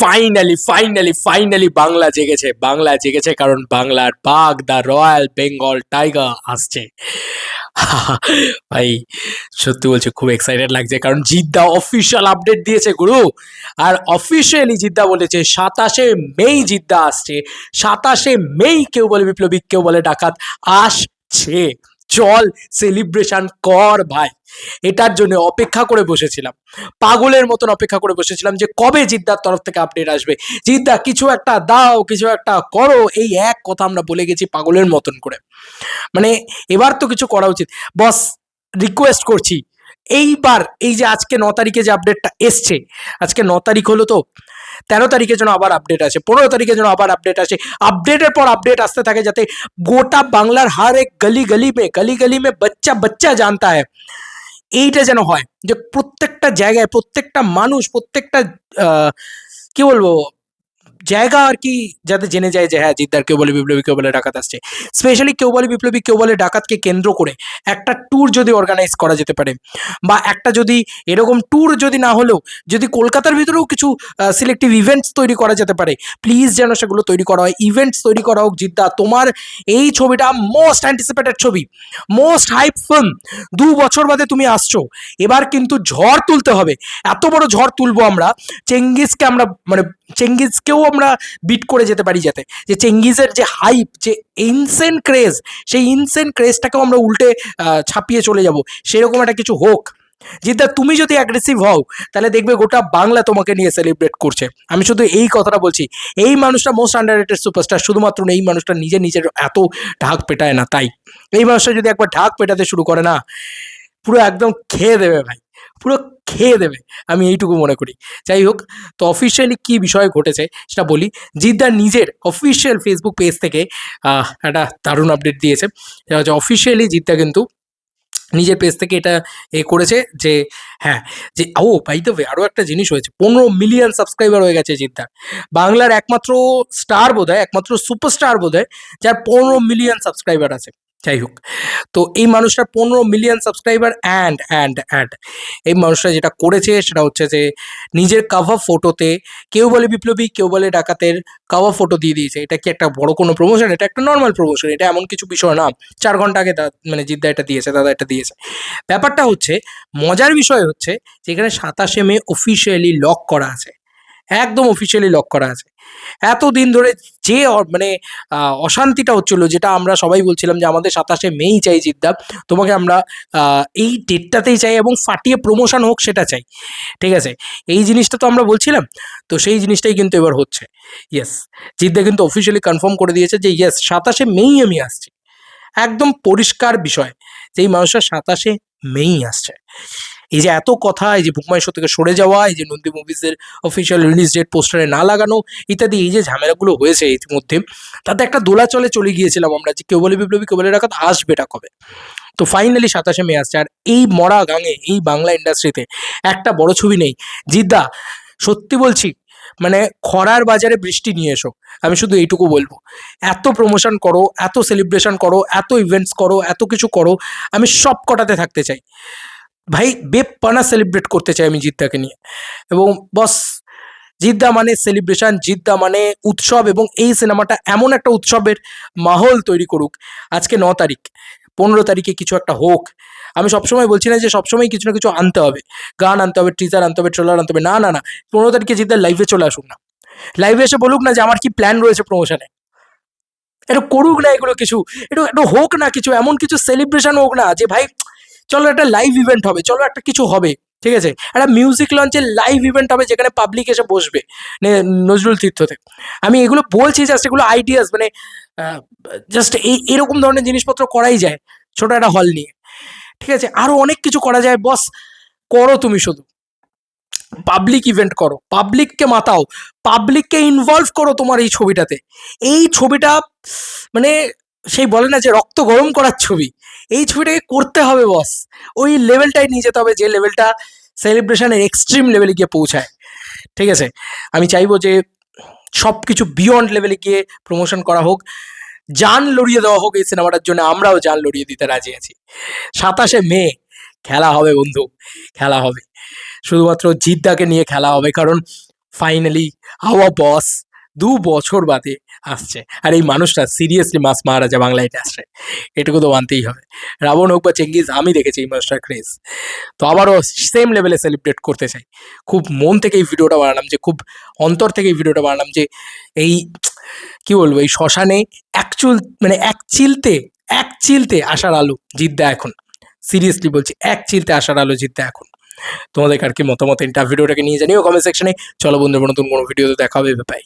Finally finally finally Bangla জেগেছে, বাংলা জেগেছে, কারণ বাংলার বাঘ দ্য রয়্যাল বেঙ্গল টাইগার আসছে। ভাই, সত্যি বলছি খুব এক্সাইটেড লাগছে, কারণ জিদ্দা অফিসিয়াল আপডেট দিয়েছে গুরু। আর অফিসিয়ালি জিদ্দা বলেছে 27 মে জিদ্দা আসছে। 27 মে কেউ বলে বিপ্লবী, কেউ বলে ডাকাত আসছে। চল সেলিব্রেশন কর ভাই। এটার জন্য অপেক্ষা করে বসেছিলাম, পাগলের মতন অপেক্ষা করে বসেছিলাম যে কবে জিদ্দার তরফ থেকে আপডেট আসবে। জিদ্দা কিছু একটা দাও, কিছু একটা করো, এই এক কথা আমরা বলে গেছি পাগলের মতন করে। মানে এবার তো কিছু করা উচিত বস। রিকোয়েস্ট করছি এইবার, এই যে আজকে 9 তারিখে যে আপডেটটা এসছে, আজকে 9 তারিখ হলো, তো 13 তারিখে যেন আবার আপডেট আসে, 15 তারিখে যেন আবার আপডেট আসে, আপডেটের পর আপডেট আসতে থাকে, যাতে গোটা বাংলার হার এক গলি গলি মে বাচ্চা বাচ্চা জানতা হয়। এইটা যেন হয় যে প্রত্যেকটা জায়গায় প্রত্যেকটা মানুষ, প্রত্যেকটা কি বলবো জায়গা আর কি, যাতে জেনে যায় যে হ্যাঁ জিদ্দার কেউ বলে বিপ্লবী, কেউ বলে ডাকাত আসছে। স্পেশালি কেউ বলে বিপ্লবী, কেউ বলে ডাকাতকে কেন্দ্র করে একটা ট্যুর যদি অর্গানাইজ করা যেতে পারে, বা একটা যদি এরকম ট্যুর যদি না হলেও যদি কলকাতার ভিতরেও কিছু সিলেক্টিভ ইভেন্টস তৈরি করা যেতে পারে, প্লিজ যেন সেগুলো তৈরি করা হয়, ইভেন্টস তৈরি করা হোক। জিদ্দা, তোমার এই ছবিটা মোস্ট অ্যান্টিসিপেটেড ছবি, মোস্ট হাইপ ফিল্ম। 2 বছর বাদে তুমি আসছো, এবার কিন্তু ঝড় তুলতে হবে। এত বড় ঝড় তুলবো আমরা, চেঙ্গিসকে আমরা মানে চেঙ্গিজকেও আমরা বিট করে যেতে পারি, যাতে যে চেঙ্গিজের যে হাইপ, যে ইনসেন ক্রেজ, সেই ইনসেন ক্রেজটাকেও আমরা উল্টে ছাপিয়ে চলে যাব, সেরকম একটা কিছু হোক। জিদ্দা, তুমি যদি অ্যাগ্রেসিভ হও তাহলে দেখবে গোটা বাংলা তোমাকে নিয়ে সেলিব্রেট করছে। আমি শুধু এই কথাটা বলছি, এই মানুষটা মোস্ট আন্ডাররেটেড সুপারস্টার, শুধুমাত্র এই মানুষটা নিজের নিজের এত ঢাক পেটায় না, তাই এই মানুষটা যদি একবার ঢাক পেটাতে শুরু করে না, পুরো একদম খেয়ে দেবে ভাই, পুরো খেয়ে দেবে, আমি এইটুকু মনে করি। যাই হোক, তো অফিসিয়ালি কি বিষয় ঘটেছে সেটা বলি। জিদ্দা নিজের অফিসিয়াল ফেসবুক পেজ থেকে একটা দারুণ আপডেট দিয়েছে। সেটা হচ্ছে অফিসিয়ালি জিদ্দা কিন্তু নিজের পেজ থেকে এটা করেছে যে হ্যাঁ, যে ও বাই দ্য ওয়ে আরও একটা জিনিস হয়েছে, 15 মিলিয়ন সাবস্ক্রাইবার হয়ে গেছে জিদ্দার। বাংলার একমাত্র স্টার বোধহয়, একমাত্র সুপারস্টার বোধহয় যার 15 মিলিয়ন সাবস্ক্রাইবার আছে। যাই হোক, তো এই মানুষটার 15 মিলিয়ন সাবস্ক্রাইবার, অ্যান্ড এই মানুষটা যেটা করেছে সেটা হচ্ছে যে নিজের কাভার ফটোতে কেউ বলে বিপ্লবী, কেউ বলে ডাকাতের কাভার ফটো দিয়ে দিয়েছে। এটা কি একটা বড় কোনো প্রমোশন? এটা একটা নর্মাল প্রমোশন, এটা এমন কিছু বিষয় না। 4 ঘন্টা আগে মানে জিদ্দা এটা দিয়েছে, দাদা এটা দিয়েছে। ব্যাপারটা হচ্ছে, মজার বিষয় হচ্ছে যেখানে 27 মে অফিসিয়ালি লক করা আছে, একদম অফিসিয়ালি লক করা আছে। এতদিন ধরে যে মানে অশান্তিটা হচ্ছিল, যেটা আমরা সবাই বলছিলাম যে আমাদের 27 মেই চাই জিদ্দা, তোমাকে আমরা এই ডেটটাতেই চাই, এবং ফাটিয়ে প্রমোশন হোক সেটা চাই। ঠিক আছে, এই জিনিসটা তো আমরা বলছিলাম, তো সেই জিনিসটাই কিন্তু এবার হচ্ছে। ইয়েস, জিদ্দা কিন্তু অফিসিয়ালি কনফার্ম করে দিয়েছে যে ইয়েস 27 মেই আমি আসছি। একদম পরিষ্কার বিষয় যে এই মানুষটা 27 মেই আসছে। এই যে এত কথা, এই যে বুকমাই শো থেকে সরে যাওয়া, এই যে নন্দী মুভিজের অফিসিয়াল রিলিজ ডেট পোস্টারে না লাগানো ইত্যাদি, এই যে ঝামেলাগুলো হয়েছে ইতিমধ্যে, তাতে একটা দোলাচলে চলে গিয়েছিলাম আমরা যে কেউ বলে বিপ্লবী, কেউ বলে ডাকাত আসবেটা কবে। তো ফাইনালি 27 মে আসছে। আর এই মরা গাঙে, এই বাংলা ইন্ডাস্ট্রিতে একটা বড় ছবি নেই। জিদ্দা, সত্যি বলছি, মানে খরার বাজারে বৃষ্টি নিয়ে এসো, আমি শুধু এইটুকু বলবো। এত প্রমোশন করো, এত সেলিব্রেশন করো, এত ইভেন্টস করো, এত কিছু করো, আমি সব কটাতে থাকতে চাই ভাই। বেপনা সেলিব্রেট করতে চাই আমি জিদ্দাকে নিয়ে। এবং বস, জিদ্দা মানে সেলিব্রেশন, জিদ্দা মানে উৎসব, এবং এই সিনেমাটা এমন একটা উৎসবের মাহল তৈরি করুক। আজকে 9 তারিখ, 15 তারিখে কিছু একটা হোক। আমি সবসময় বলছি না যে সবসময় কিছু না কিছু আনতে হবে, গান আনতে হবে, টিজার আনতে হবে, ট্রেলার আনতে হবে, না না না। 15 তারিখে জিদ্দা লাইভে চলে আসুক না, লাইভে এসে বলুক না যে আমার কি প্ল্যান রয়েছে প্রমোশনে। একটু করুক না এগুলো কিছু, একটু একটু হোক না কিছু, এমন কিছু সেলিব্রেশন হোক না যে ভাই চলো একটা লাইভ ইভেন্ট হবে, চলো একটা কিছু হবে। ঠিক আছে, একটা মিউজিক লঞ্চের লাইভ ইভেন্ট হবে যেখানে পাবলিক এসে বসবে নজরুল তীর্থতে। আমি এগুলো বলছি জাস্ট, এগুলো আইডিয়াস, মানে জাস্ট এরকম ধরনের জিনিসপত্র করাই যায় ছোট একটা হল নিয়ে। ঠিক আছে, আরো অনেক কিছু করা যায় বস। করো তুমি, শুধু পাবলিক ইভেন্ট করো, পাবলিককে মাতাও, পাবলিককে ইনভলভ করো তোমার এই ছবিটাতে। এই ছবিটা মানে সেই বলে না যে রক্ত গরম করার ছবি, এই ছবিটাকে করতে হবে বস। ওই লেভেলটাই নিয়ে যেতে হবে, যে লেভেলটা সেলিব্রেশনের এক্সট্রিম লেভেলে গিয়ে পৌঁছায়। ঠিক আছে, আমি চাইবো যে সব কিছু বিয়ন্ড লেভেলে গিয়ে প্রমোশন করা হোক, জান লড়িয়ে দেওয়া হোক এই সিনেমাটার জন্য। আমরাও জান লড়িয়ে দিতে রাজি আছি। 27 মে খেলা হবে বন্ধু, খেলা হবে। শুধুমাত্র জিদ্দাকে নিয়ে খেলা হবে, কারণ ফাইনালি আওয়ার বস ২ বছর বাদে আসছে। আর এই মানুষটা সিরিয়াসলি মাস মহারাজা বাংলা ইন্ডাস্ট্রি। এটুকু তো মানতেই হবে। রাবণ হোক বা চেঙ্গিজ আমি দেখেছি এই মানুষটার ক্রেজ। তো আবারও সেম লেভেলে সেলিব্রেট করতে চাই। খুব মন থেকে এই ভিডিওটা বানালাম যে খুব অন্তর থেকে এই ভিডিওটা বানালাম যে এই কি বলবো এই শ্মশানে মানে এক চিলতে আশার আলো জিদ্দা এখন। সিরিয়াসলি বলছি এক চিলতে আশার আলো জিদ্দা এখন। তোমাদের আর কি মতামত ভিডিওটাকে নিয়ে জানিও কমেন্ট সেকশনে। চলো বন্ধুরা নতুন কোনো ভিডিওতে দেখা হবে, বাই।